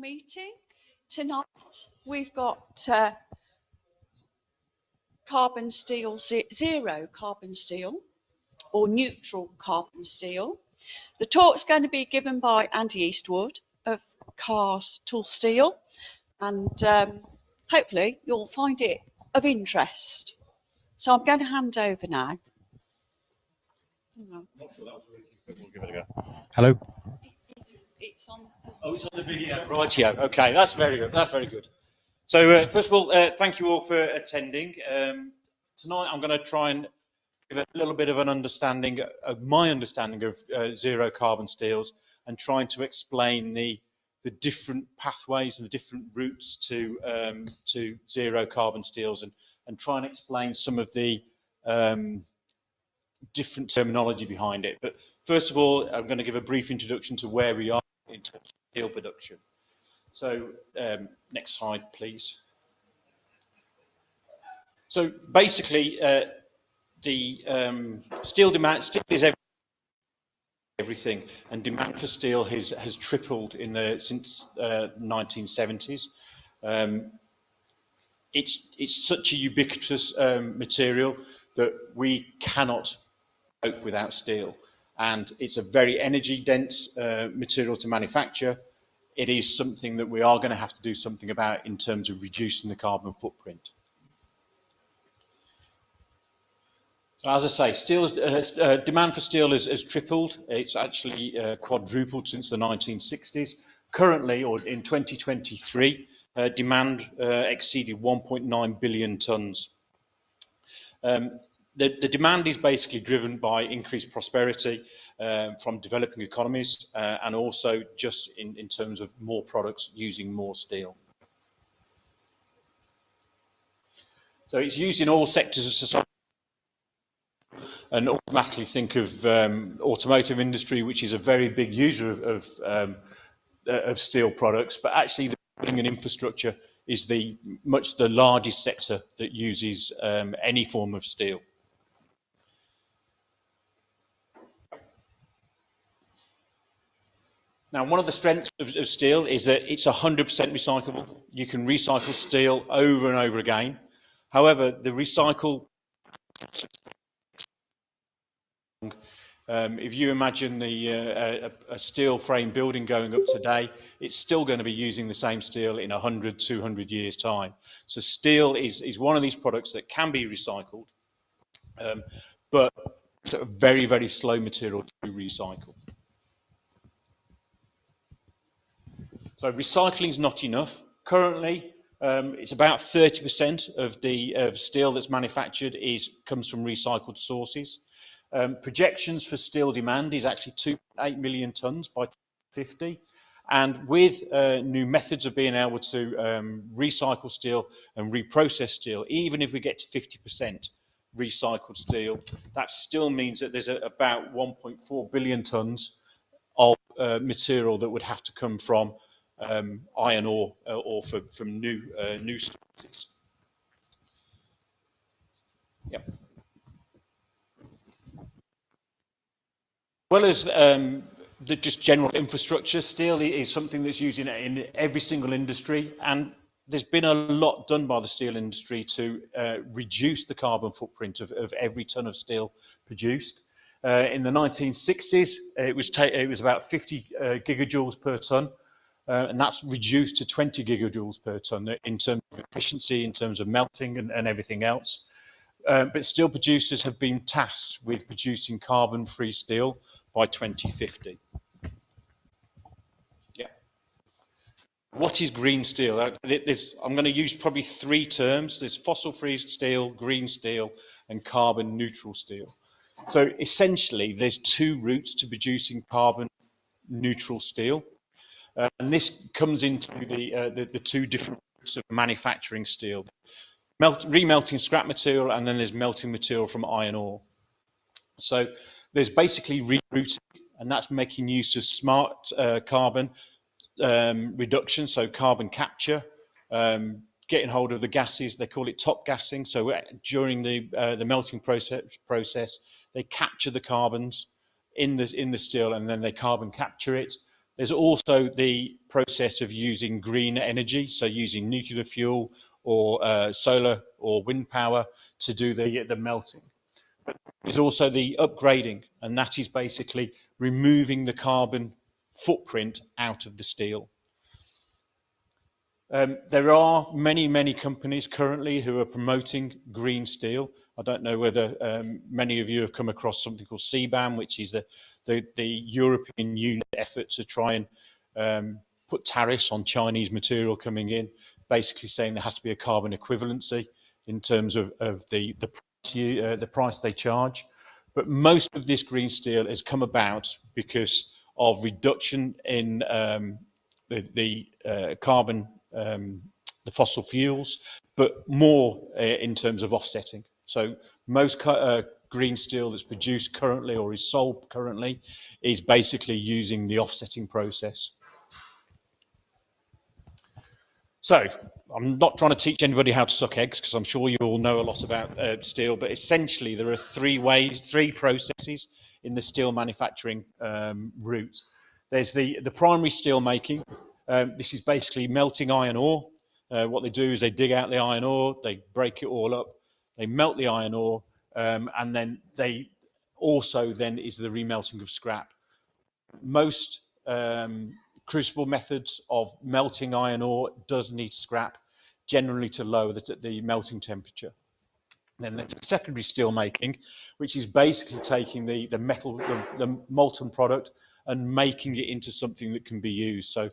meeting. Tonight we've got carbon steel, zero carbon steel or neutral carbon steel. The talk's going to be given by Andy Eastwood of Cars Tool Steel, and hopefully you'll find it of interest. So I'm going to hand over now. Not sure that was working, but we'll give it a go. Hello. It's on. Oh, it's on the video. Right, yeah. Okay, that's very good. That's very good. So, first of all, thank you all for attending. Tonight, I'm going to try and give a little bit of an understanding of my understanding of zero carbon steels, and trying to explain the different pathways and the different routes to zero carbon steels, and try and explain some of the different terminology behind it. But first of all, I'm going to give a brief introduction to where we are in terms of steel production. So next slide, please. So basically, the steel demand, steel is everything, and demand for steel has tripled since 1970s. It's such a ubiquitous material that we cannot cope without steel, and it's a very energy dense material to manufacture. It is something that we are going to have to do something about in terms of reducing the carbon footprint. So as I say, demand for steel has tripled. It's actually quadrupled since the 1960s. Currently, or in 2023, demand exceeded 1.9 billion tonnes. The demand is basically driven by increased prosperity from developing economies, and also just in terms of more products using more steel. So it's used in all sectors of society, and automatically think of automotive industry, which is a very big user of steel products, but actually the building and infrastructure is the largest sector that uses any form of steel. Now, one of the strengths of steel is that it's 100% recyclable. You can recycle steel over and over again. However, the recycle, if you imagine a steel frame building going up today, it's still going to be using the same steel in 100, 200 years' time. So steel is one of these products that can be recycled, but it's a very, very slow material to recycle. So recycling is not enough. Currently, it's about 30% of the steel that's manufactured comes from recycled sources. Projections for steel demand is actually 2.8 million tonnes by 2050. And with new methods of being able to recycle steel and reprocess steel, even if we get to 50% recycled steel, that still means that there's about 1.4 billion tonnes of material that would have to come from iron ore or from new sources. Yeah. As well as the just general infrastructure, steel is something that's used in every single industry, and there's been a lot done by the steel industry to reduce the carbon footprint of every tonne of steel produced. In the 1960s, it was about 50 gigajoules per tonne. And that's reduced to 20 gigajoules per tonne in terms of efficiency, in terms of melting and everything else. But steel producers have been tasked with producing carbon-free steel by 2050. Yeah. What is green steel? I'm going to use probably three terms. There's fossil-free steel, green steel, and carbon-neutral steel. So essentially, there's two routes to producing carbon-neutral steel. And this comes into the two different routes of manufacturing steel. Remelting scrap material, and then there's melting material from iron ore. So there's basically rerouting, and that's making use of smart carbon reduction, so carbon capture, getting hold of the gases. They call it top gassing. So during the melting process, they capture the carbons in the steel, and then they carbon capture it. There's also the process of using green energy, so using nuclear fuel or solar or wind power to do the melting. There's also the upgrading, and that is basically removing the carbon footprint out of the steel. There are many companies currently who are promoting green steel. I don't know whether many of you have come across something called CBAM, which is the European Union effort to try and put tariffs on Chinese material coming in, basically saying there has to be a carbon equivalency in terms of the price they charge. But most of this green steel has come about because of reduction in the carbon, the fossil fuels, but more in terms of offsetting. So most green steel that's produced currently or is sold currently is basically using the offsetting process. So I'm not trying to teach anybody how to suck eggs, because I'm sure you all know a lot about steel, but essentially there are three processes in the steel manufacturing route. There's the primary steel making. This is basically melting iron ore. What they do is they dig out the iron ore, they break it all up, they melt the iron ore, and then they also then is the remelting of scrap. Most crucible methods of melting iron ore does need scrap, generally to lower the melting temperature. Then there's secondary steel making, which is basically taking the metal, the molten product, and making it into something that can be used. So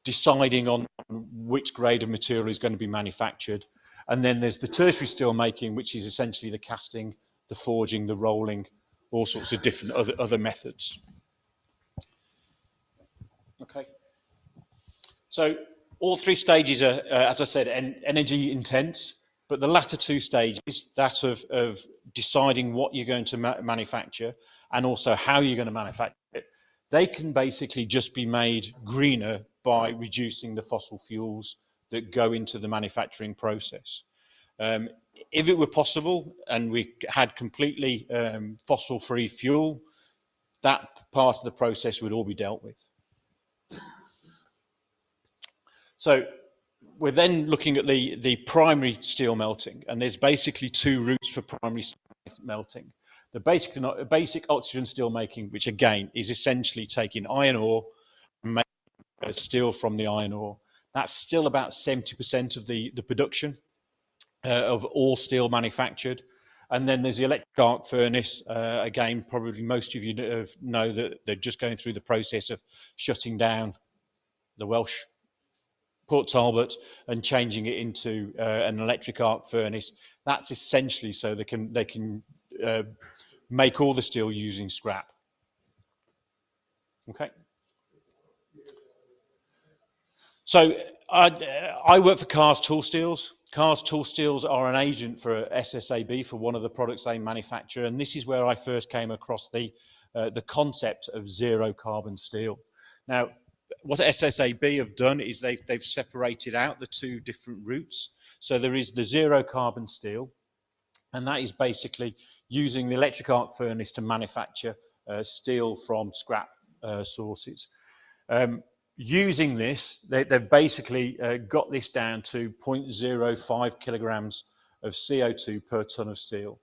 deciding on which grade of material is going to be manufactured. And then there's the tertiary steel making, which is essentially the casting, the forging, the rolling, all sorts of different other methods. Okay. So all three stages are, as I said, energy intense, but the latter two stages, that of deciding what you're going to manufacture and also how you're going to manufacture it, they can basically just be made greener by reducing the fossil fuels that go into the manufacturing process. If it were possible and we had completely fossil-free fuel, that part of the process would all be dealt with. So we're then looking at the primary steel melting, and there's basically two routes for primary steel melting. The basic oxygen steel making, which again is essentially taking iron ore and making steel from the iron ore. That's still about 70% of the production of all steel manufactured. And then there's the electric arc furnace. Again, probably most of you know that they're just going through the process of shutting down the Welsh Port Talbot and changing it into an electric arc furnace. That's essentially so they can make all the steel using scrap. Okay. So I work for Cars Tool Steels. Cars Tool Steels are an agent for SSAB for one of the products they manufacture, and this is where I first came across the concept of zero carbon steel. Now, what SSAB have done is they've separated out the two different routes. So there is the zero carbon steel, and that is basically using the electric arc furnace to manufacture steel from scrap sources. Using this, they've basically got this down to 0.05 kilograms of CO2 per ton of steel.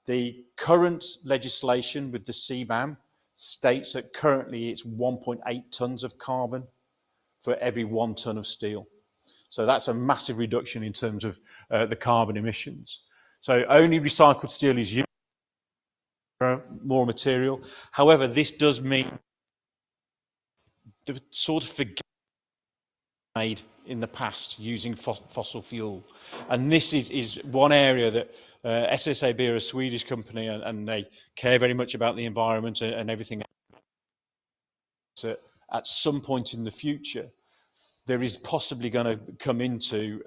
The current legislation with the CBAM states that currently it's 1.8 tons of carbon for every 1 ton of steel. So that's a massive reduction in terms of the carbon emissions. So only recycled steel is used for more material. However, this does mean the sort of forget made in the past using fossil fuel. And this is one area that SSAB are a Swedish company, and they care very much about the environment and everything. So at some point in the future, there is possibly going to come into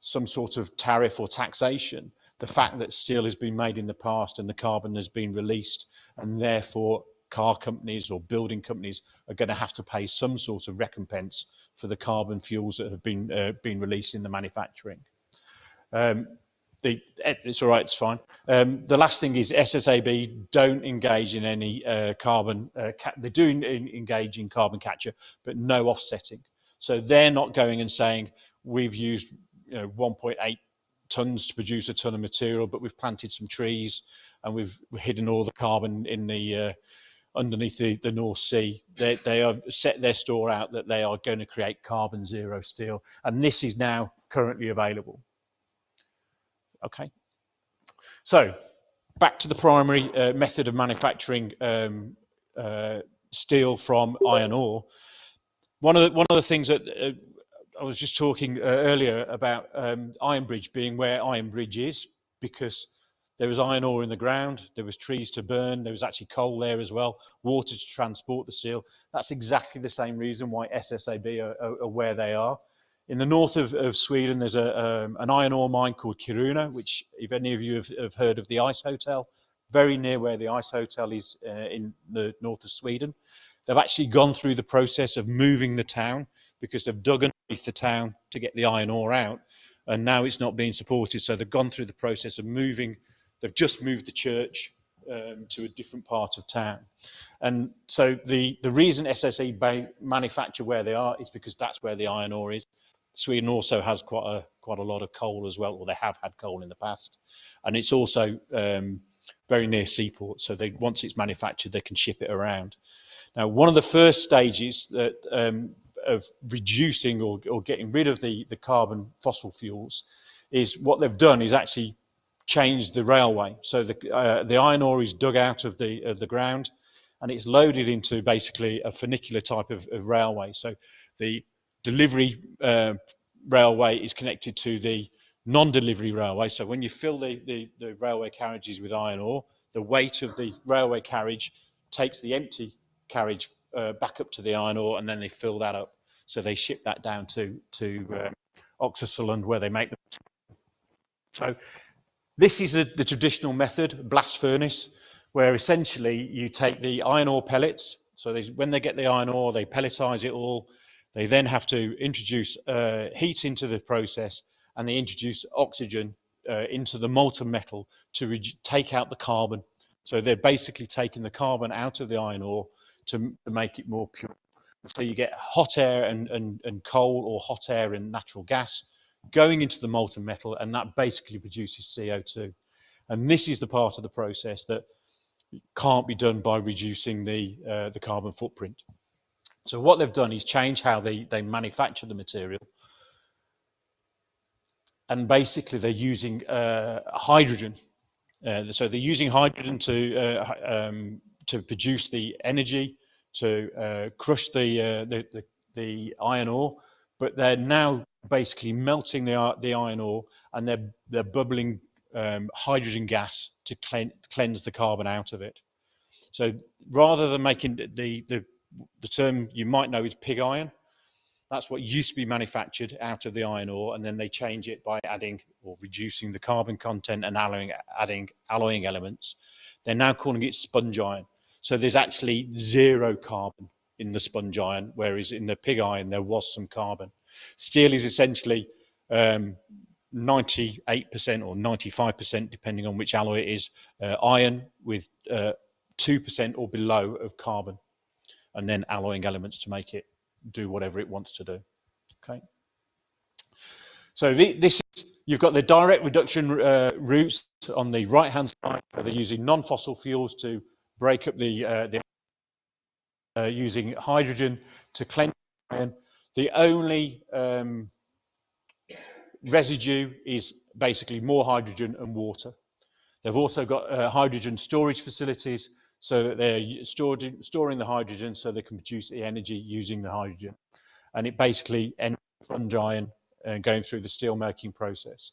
some sort of tariff or taxation the fact that steel has been made in the past and the carbon has been released, and therefore car companies or building companies are going to have to pay some sort of recompense for the carbon fuels that have been released in the manufacturing. It's all right, it's fine. The last thing is SSAB don't engage in any carbon, they do engage in carbon capture, but no offsetting. So they're not going and saying, we've used 1.8 tons to produce a ton of material, but we've planted some trees and we've hidden all the carbon in the underneath the North Sea. They have set their store out that they are going to create carbon zero steel, and this is now currently available. Okay, so back to the primary method of manufacturing steel from iron ore. One of the things that I was just talking earlier about Iron Bridge being where Iron Bridge is, because there was iron ore in the ground, there was trees to burn, there was actually coal there as well, water to transport the steel. That's exactly the same reason why SSAB are where they are. In the north of Sweden, there's an iron ore mine called Kiruna, which, if any of you have heard of the Ice Hotel, very near where the Ice Hotel is in the north of Sweden. They've actually gone through the process of moving the town because they've dug underneath the town to get the iron ore out, and now it's not being supported. So they've gone through the process of moving. They've just moved the church to a different part of town. And so the reason SSE manufacture where they are is because that's where the iron ore is. Sweden also has quite a lot of coal as well, or they have had coal in the past, and it's also very near seaport. So once it's manufactured, they can ship it around. Now, one of the first stages that of reducing or getting rid of the carbon fossil fuels is what they've done is actually changed the railway. So the iron ore is dug out of the ground, and it's loaded into basically a funicular type of railway. So the delivery railway is connected to the non-delivery railway. So when you fill the railway carriages with iron ore, the weight of the railway carriage takes the empty carriage back up to the iron ore, and then they fill that up. So they ship that down to Oxelösund, where they make them. So this is the traditional method, blast furnace, where essentially you take the iron ore pellets. So when they get the iron ore, they pelletize it all. They then have to introduce heat into the process, and they introduce oxygen into the molten metal to take out the carbon. So they're basically taking the carbon out of the iron ore to make it more pure. So you get hot air and coal, or hot air and natural gas going into the molten metal, and that basically produces CO2. And this is the part of the process that can't be done by reducing the carbon footprint. So what they've done is change how they manufacture the material, and basically they're using hydrogen. So they're using hydrogen to produce the energy to crush the iron ore, but they're now basically melting the iron ore, and they're bubbling hydrogen gas to cleanse the carbon out of it. So rather than making the term you might know is pig iron, that's what used to be manufactured out of the iron ore, and then they change it by adding or reducing the carbon content and adding alloying elements. They're now calling it sponge iron. So there's actually zero carbon in the sponge iron, whereas in the pig iron there was some carbon. Steel is essentially 98% or 95%, depending on which alloy it is, iron with 2% or below of carbon, and then alloying elements to make it do whatever it wants to do. Okay. So this is, you've got the direct reduction routes on the right-hand side, where they're using non-fossil fuels to break up the using hydrogen to cleanse iron. The only residue is basically more hydrogen and water. They've also got hydrogen storage facilities, so that they're storing the hydrogen so they can produce the energy using the hydrogen. And it basically ends sponge iron going through the steel making process.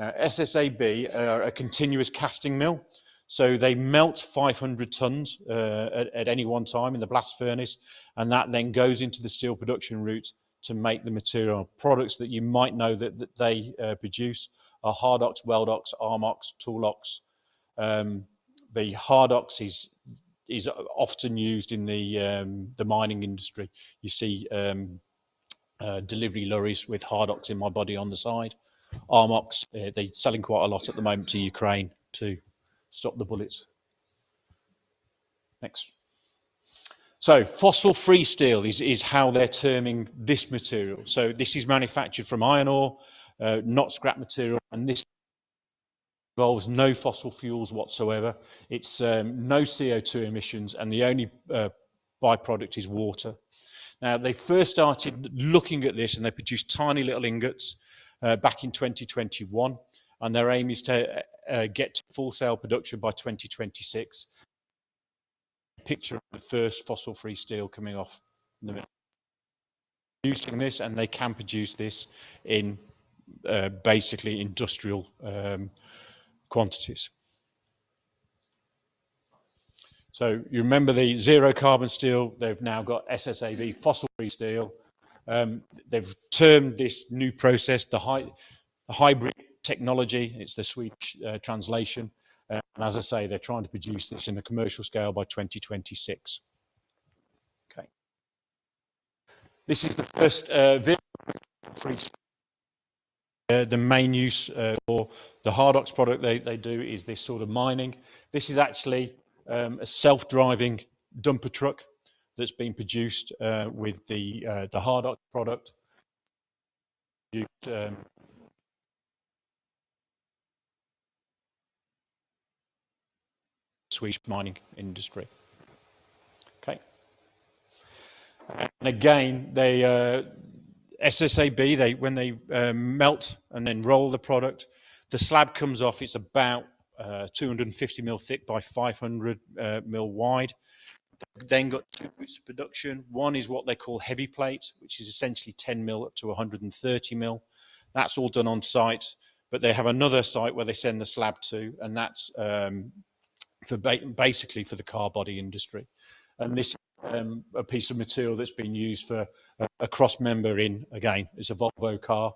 SSAB are a continuous casting mill, so they melt 500 tons at any one time in the blast furnace, and that then goes into the steel production route to make the material. Products that you might know that they produce are Hardox, Weldox, Armox, Toolox. The Hardox is often used in the mining industry. You see delivery lorries with Hardox in my body on the side. Armox. They're selling quite a lot at the moment to Ukraine to stop the bullets. Next. So fossil-free steel is how they're terming this material. So this is manufactured from iron ore, not scrap material, and this involves no fossil fuels whatsoever. It's no CO2 emissions, and the only byproduct is water. Now, they first started looking at this, and they produced tiny little ingots back in 2021, and their aim is to get to full-scale production by 2026. Picture of the first fossil-free steel coming off the mill. Producing this, and they can produce this in basically industrial quantities. So you remember the zero carbon steel, they've now got SSAB, fossil-free steel. They've termed this new process the hybrid technology. It's the Swedish translation. And as I say, they're trying to produce this in a commercial scale by 2026. Okay. This is the first free. The main use for the Hardox product they do is this sort of mining. This is actually a self-driving dumper truck that's been produced with the Hardox product. Swedish mining industry. Okay. And again, they SSAB, when they melt and then roll the product, the slab comes off. It's about 250 mil thick by 500 mil wide. They've then got two routes of production. One is what they call heavy plate, which is essentially 10 mil up to 130 mil. That's all done on site, but they have another site where they send the slab to, and that's basically for the car body industry. And this a piece of material that's been used for a cross member in, again, it's a Volvo car.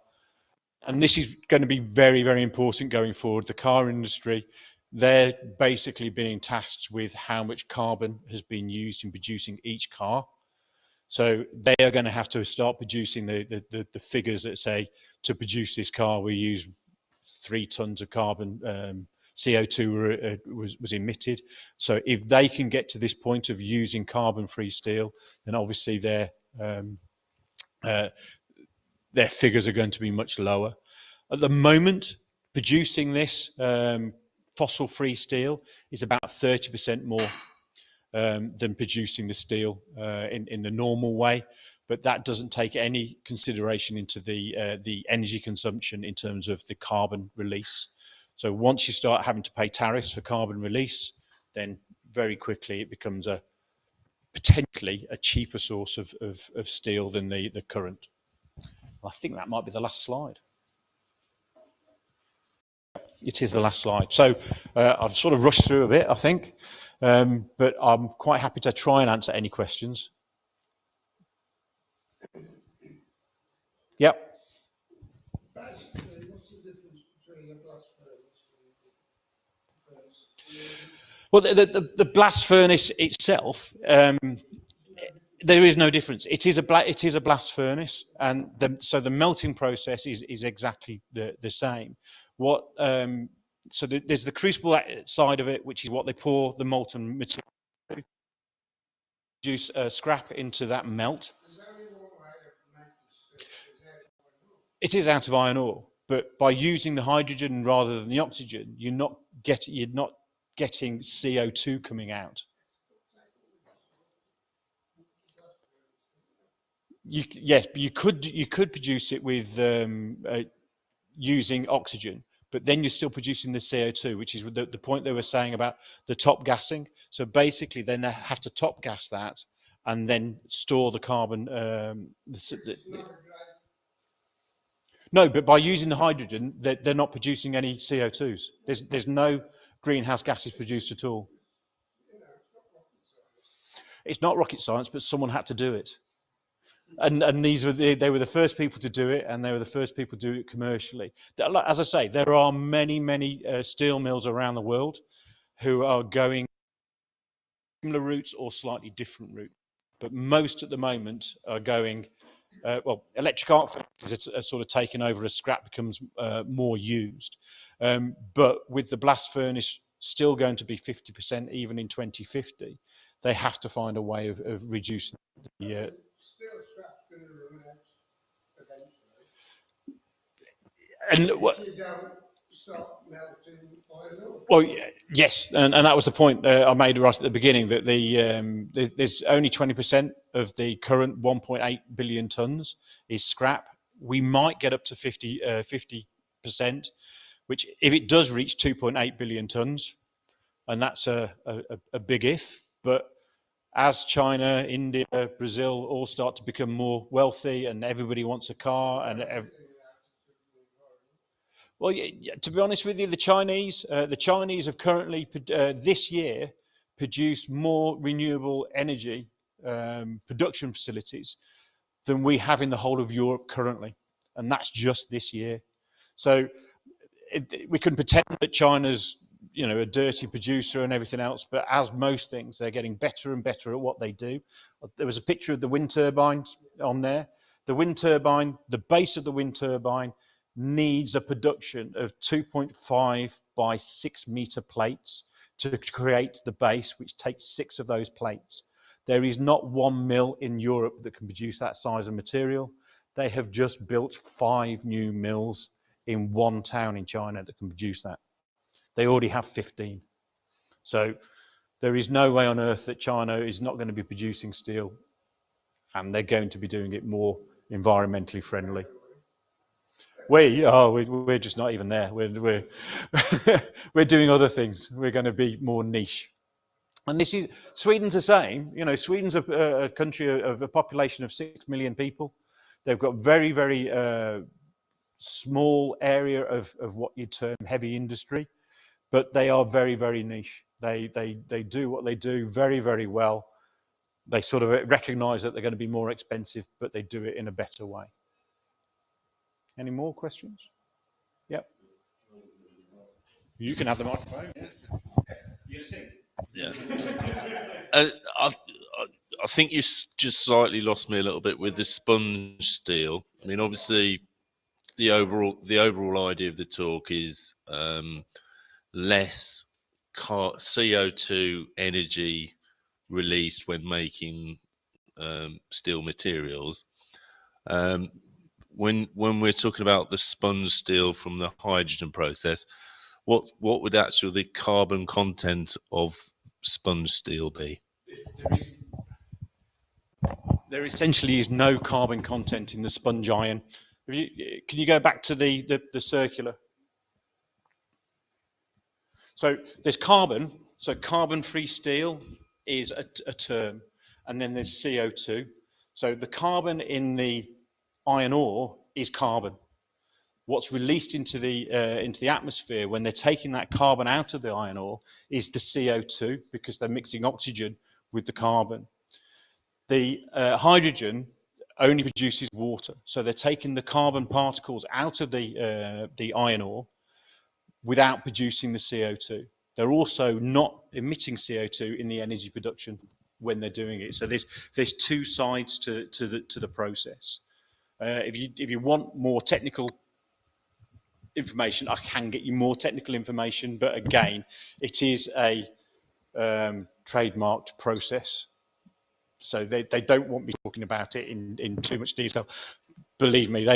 And this is going to be very, very important going forward. The car industry, they're basically being tasked with how much carbon has been used in producing each car. So they are going to have to start producing the figures that say, to produce this car, we use 3 tons of carbon, CO2 was emitted. So if they can get to this point of using carbon-free steel, then obviously their figures are going to be much lower. At the moment, producing this fossil-free steel is about 30% more than producing the steel in the normal way. But that doesn't take any consideration into the energy consumption in terms of the carbon release. So once you start having to pay tariffs for carbon release, then very quickly it becomes potentially a cheaper source of steel than the current. I think that might be the last slide. It is the last slide. So I've sort of rushed through a bit, I think, but I'm quite happy to try and answer any questions. Yep. What's the difference between a blast furnace and Well, the blast furnace itself, there is no difference. It is a blast furnace, and so the melting process is exactly the same. So there's the crucible side of it, which is what they pour the molten material, produce scrap into that melt. It is out of iron ore, but by using the hydrogen rather than the oxygen, you're not getting CO2 coming out. Yes, you could produce it with using oxygen, but then you're still producing the CO2, which is the point they were saying about the top gassing. So basically, then they have to top gas that and then store the carbon. No, but by using the hydrogen, they're not producing any CO2s. There's no greenhouse gases produced at all. It's not rocket science, but someone had to do it. And they were the first people to do it, and they were the first people to do it commercially. As I say, there are many steel mills around the world who are going similar routes or slightly different routes, but most at the moment are going electric arc furnaces are sort of taken over as scrap becomes more used. But with the blast furnace still going to be 50% even in 2050, they have to find a way of reducing the. Steel scrap's going to run out eventually. And If you don't start melting iron ore. well, yes, and that was the point I made right at the beginning, that there's only 20% of the current 1.8 billion tons is scrap. We might get up to 50%, which if it does reach 2.8 billion tons, and that's a big if, but as China, India, Brazil all start to become more wealthy and everybody wants a car well, to be honest with you, the Chinese have currently this year produced more renewable energy production facilities than we have in the whole of Europe currently, and that's just this year. So we can pretend that China's a dirty producer and everything else, but as most things, they're getting better and better at what they do. There was a picture of the wind turbines on there. The wind turbine, the base of the wind turbine needs a production of 2.5 by 6 meter plates to create the base, which takes 6 of those plates. There is not one mill in Europe that can produce that size of material. They have just built 5 new mills in one town in China that can produce that. They already have 15. So there is no way on earth that China is not going to be producing steel, and they're going to be doing it more environmentally friendly. We're just not even there. We're we're doing other things. We're going to be more niche. And this is Sweden's the same. Sweden's a country of a population of 6 million people. They've got very, very small area of what you'd term heavy industry, but they are very, very niche. They do what they do very, very well. They sort of recognise that they're going to be more expensive, but they do it in a better way. Any more questions? Yep. You can have the microphone. Yeah. You're gonna sing? Yeah. I think you just slightly lost me a little bit with the sponge steel. I mean, obviously, the overall idea of the talk is less CO2 energy released when making steel materials. When we're talking about the sponge steel from the hydrogen process, what would actually the carbon content of sponge steel be? There essentially is no carbon content in the sponge iron. Can you go back to the circular? So there's carbon. So carbon-free steel is a term, and then there's CO2. So the carbon in the iron ore is carbon. What's released into the atmosphere when they're taking that carbon out of the iron ore is the CO2, because they're mixing oxygen with the carbon. The hydrogen only produces water, so they're taking the carbon particles out of the iron ore without producing the CO2. They're also not emitting CO2 in the energy production when they're doing it. So there's two sides to the process. If you want more technical information, I can get you more technical information, but again, it is a trademarked process. So they don't want me talking about it in too much detail. Believe me,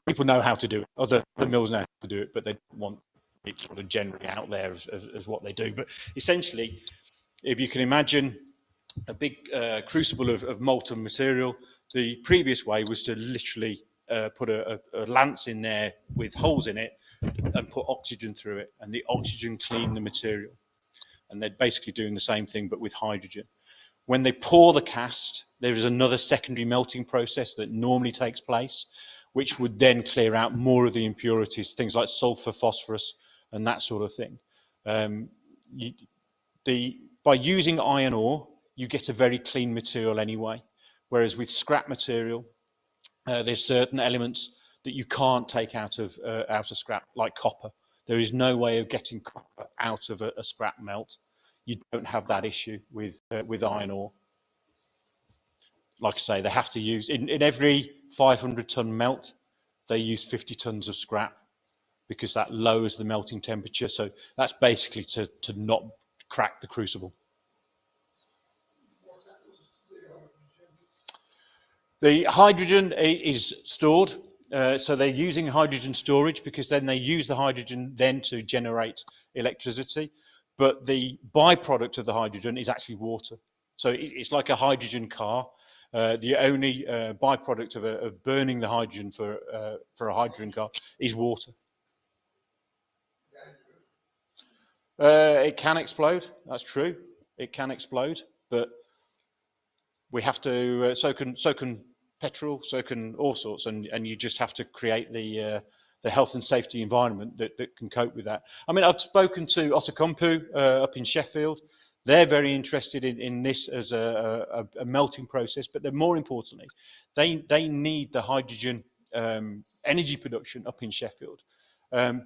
people know how to do it. Other mills know how to do it, but they want it sort of generally out there as what they do. But essentially, if you can imagine a big crucible of molten material, the previous way was to literally put a lance in there with holes in it and put oxygen through it, and the oxygen cleaned the material. And they're basically doing the same thing, but with hydrogen. When they pour the cast, there is another secondary melting process that normally takes place, which would then clear out more of the impurities, things like sulfur, phosphorus, and that sort of thing. By using iron ore, you get a very clean material anyway, whereas with scrap material, there's certain elements that you can't take out of scrap, like copper. There is no way of getting copper out of a scrap melt. You don't have that issue with iron ore. like I say, they have to use, in every 500 ton melt, they use 50 tons of scrap because that lowers the melting temperature. So that's basically to not crack the crucible. The hydrogen is stored. So they're using hydrogen storage because then they use the hydrogen then to generate electricity. But the byproduct of the hydrogen is actually water. So it's like a hydrogen car. The only byproduct of burning the hydrogen for a hydrogen car is water. It can explode. That's true. It can explode, but we have to. So can petrol. So can all sorts, and you just have to create the health and safety environment that can cope with that. I mean, I've spoken to Outokumpu up in Sheffield. They're very interested in this as a melting process, but they're more importantly, they need the hydrogen energy production up in Sheffield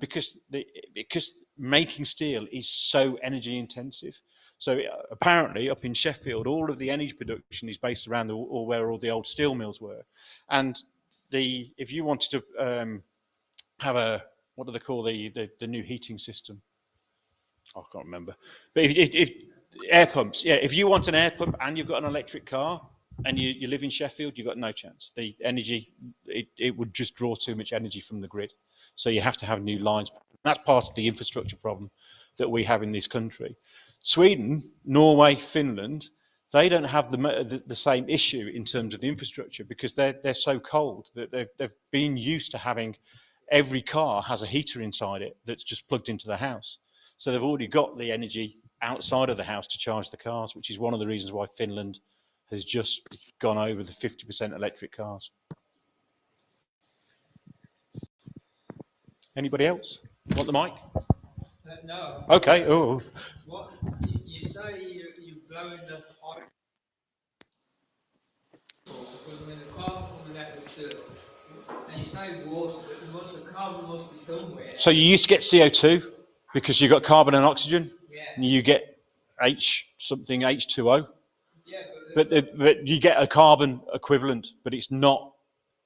because making steel is so energy intensive. So apparently up in Sheffield, all of the energy production is based around where all the old steel mills were. And if you wanted to have what do they call the new heating system? I can't remember. But if air pumps, yeah, if you want an air pump and you've got an electric car and you live in Sheffield, you've got no chance. The energy, it would just draw too much energy from the grid. So you have to have new lines. That's part of the infrastructure problem that we have in this country. Sweden, Norway, Finland, they don't have the same issue in terms of the infrastructure because they're so cold that they've been used to having every car has a heater inside it that's just plugged into the house. So they've already got the energy outside of the house to charge the cars, which is one of the reasons why Finland has just gone over the 50% electric cars. Anybody else want the mic? No. Okay. Oh. What you say you're blowing the hydrogen because when the carbon comes out of the steel, and you say water, but the carbon must be somewhere. So you used to get CO2 because you got carbon and oxygen, and you get H2O. Yeah, but you get a carbon equivalent, but it's not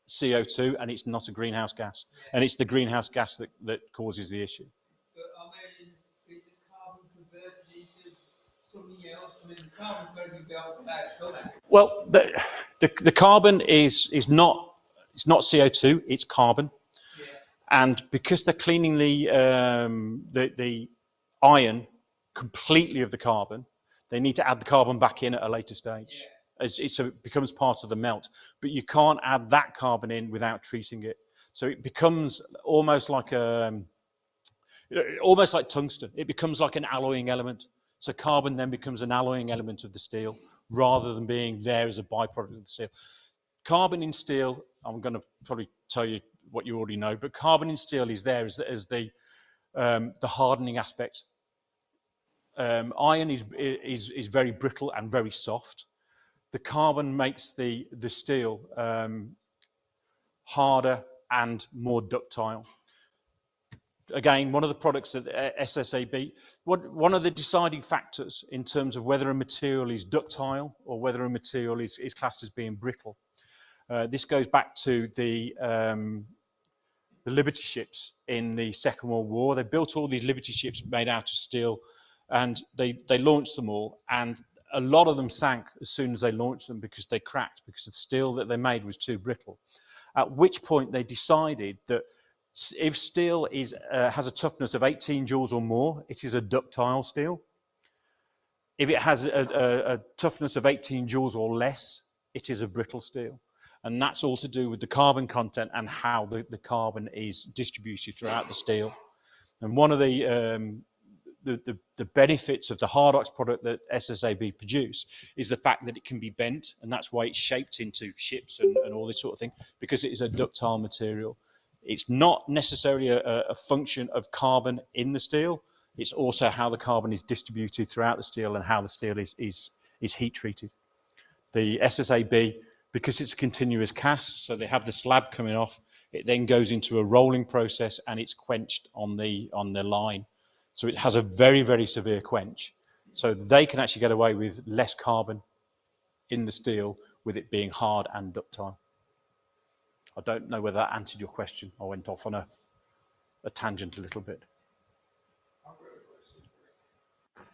CO2 and it's not a greenhouse gas, and it's the greenhouse gas that causes the issue. But I mean, is the carbon converted into something else? I mean, the carbon's got to be built out somehow. Well, the carbon is not CO2, it's carbon, and because they're cleaning the iron completely of the carbon, they need to add the carbon back in at a later stage. So it becomes part of the melt, but you can't add that carbon in without treating it. So it becomes almost like tungsten. It becomes like an alloying element. So carbon then becomes an alloying element of the steel rather than being there as a byproduct of the steel. Carbon in steel, I'm going to probably tell you what you already know, but carbon in steel is there as the hardening aspect. Iron is very brittle and very soft. The carbon makes the steel harder and more ductile. Again, one of the products that SSAB, one of the deciding factors in terms of whether a material is ductile or whether a material is classed as being brittle. This goes back to the Liberty ships in the Second World War. They built all these Liberty ships made out of steel, and they launched them all, and a lot of them sank as soon as they launched them because they cracked, because the steel that they made was too brittle. At which point they decided that if steel has a toughness of 18 joules or more, it is a ductile steel. If it has a toughness of 18 joules or less, it is a brittle steel. And that's all to do with the carbon content and how the carbon is distributed throughout the steel. And one of the benefits of the Hardox product that SSAB produce is the fact that it can be bent, and that's why it's shaped into ships and all this sort of thing, because it is a ductile material. It's not necessarily a function of carbon in the steel, it's also how the carbon is distributed throughout the steel and how the steel is heat treated. The SSAB, because it's a continuous cast, so they have the slab coming off, it then goes into a rolling process and it's quenched on the line. So it has a very, very severe quench. So they can actually get away with less carbon in the steel with it being hard and ductile. I don't know whether that answered your question. I went off on a tangent a little bit. I've got a question for you.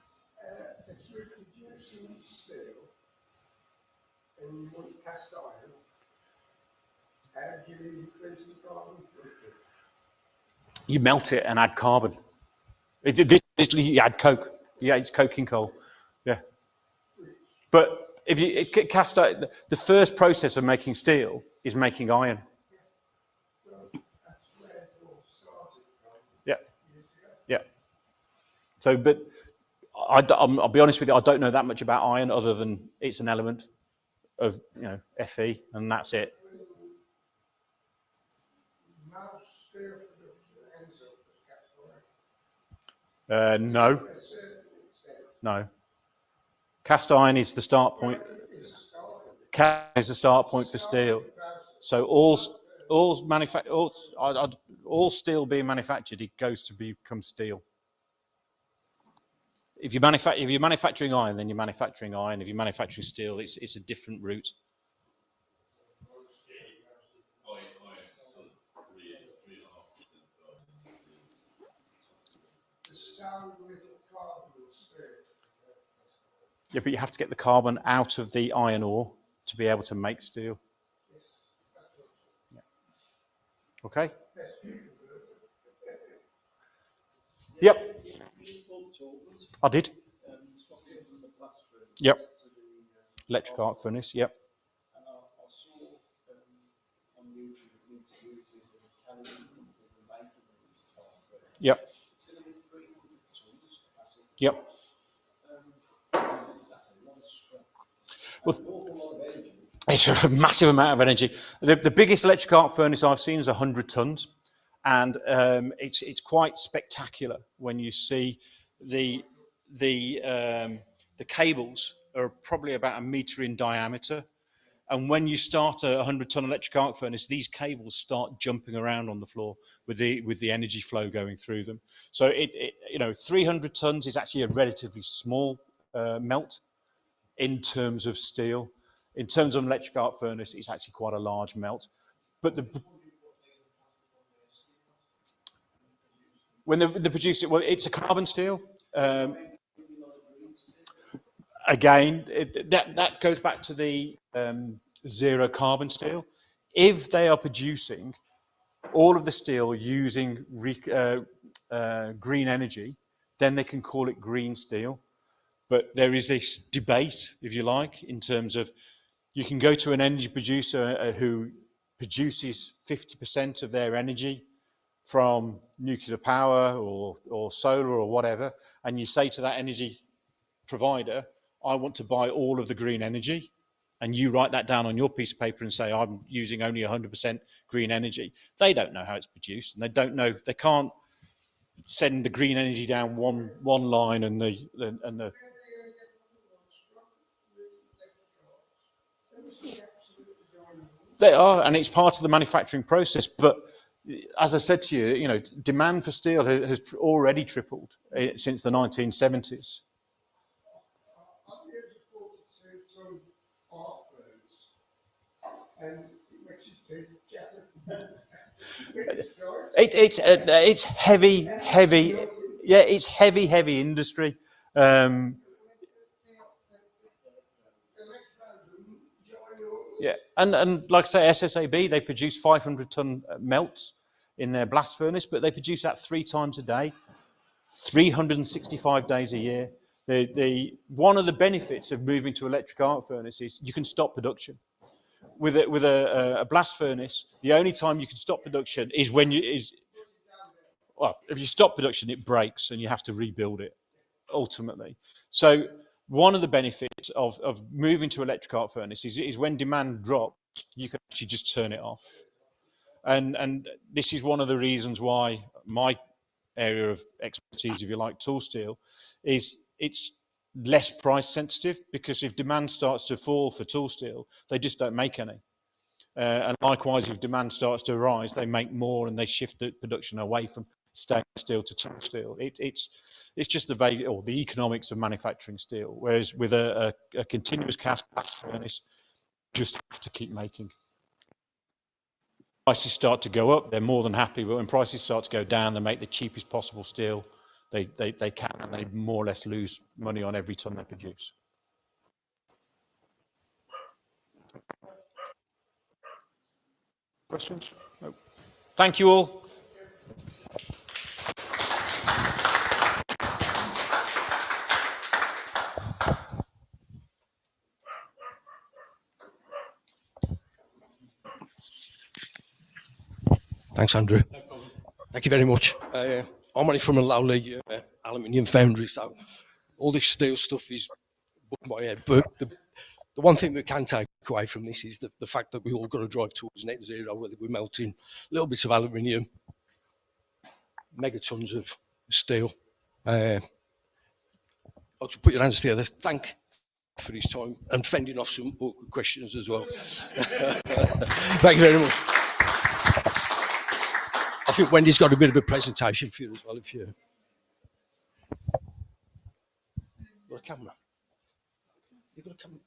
If you're producing steel and you want cast iron, how do you increase the carbon footprint? You melt it and add carbon. Literally, you add coke. Yeah, it's coking coal. Yeah. But if you cast out, the first process of making steel is making iron. Well, that's where it all started from Yeah. years ago. Yeah. So, but I'll be honest with you, I don't know that much about iron other than it's an element of, Fe, and that's it. Most steel production ends up as cast iron. No, To a certain extent. no. Cast iron is the start point. It's a start. Cast iron is the start point for steel. So all steel being manufactured, it goes to become steel. If you're manufacturing iron, then you're manufacturing iron. If you're manufacturing steel, it's a different route. There's so little carbon in steel. Yeah, but you have to get the carbon out of the iron ore to be able to make steel. Yeah. Okay? Yep. I did. Yep. Electric arc furnace, yep. And I saw on YouTube an interview with an Italian company who make the arc furnace. Yep. It's going to be 300 tons. Yep. That's a lot of scrap. Well, An awful lot of energy. it's a massive amount of energy. The biggest electric arc furnace I've seen is 100 tons, and it's quite spectacular when you see the cables are probably about 1 meter in diameter, and when you start a 100-ton electric arc furnace, these cables start jumping around on the floor with the energy flow going through them. So 300 tons is actually a relatively small melt in terms of steel. In terms of an electric arc furnace, it's actually quite a large melt. But when they produce it, well, it's a carbon steel. Again, that goes back to the zero carbon steel. If they are producing all of the steel using green energy, then they can call it green steel. But there is this debate, if you like, in terms of you can go to an energy producer who produces 50% of their energy from nuclear power or solar or whatever, and you say to that energy provider, I want to buy all of the green energy, and you write that down on your piece of paper and say, I'm using only 100% green energy. They don't know how it's produced, and they can't send the green energy down one line and the They are, and it's part of the manufacturing process. But as I said to you, demand for steel has already tripled since the 1970s. I've used a 42-ton arc furnace, and it makes your teeth chatter. It's heavy. Yeah, it's heavy industry. Yeah, and like I say, SSAB, they produce 500-ton melts in their blast furnace, but they produce that 3 times a day, 365 days a year. One of the benefits of moving to electric arc furnace is you can stop production. With a blast furnace, the only time you can stop production is if you stop production, it breaks and you have to rebuild it ultimately. So one of the benefits of moving to electric arc furnace is when demand drops, you can actually just turn it off. And this is one of the reasons why my area of expertise, if you like, tool steel, is it's less price sensitive, because if demand starts to fall for tool steel, they just don't make any. And likewise, if demand starts to rise, they make more and they shift the production away from stainless steel to tool steel. It's just the value or the economics of manufacturing steel. Whereas with a continuous cast blast furnace, just have to keep making. Prices start to go up, they're more than happy, but when prices start to go down, they make the cheapest possible steel they can, and they more or less lose money on every ton they produce. Questions? No. Thank you all. Thanks, Andrew. Thank you very much. I'm only from a lowly aluminium foundry, so all this steel stuff is above my head. But the one thing we can take away from this is the fact that we all got to drive towards net zero, whether we're melting little bits of aluminium, megatons of steel. I'll just put your hands together. Thank for his time and fending off some awkward questions as well. Thank you very much. I think Wendy's got a bit of a presentation for you as well, if you got a camera. You got a camera.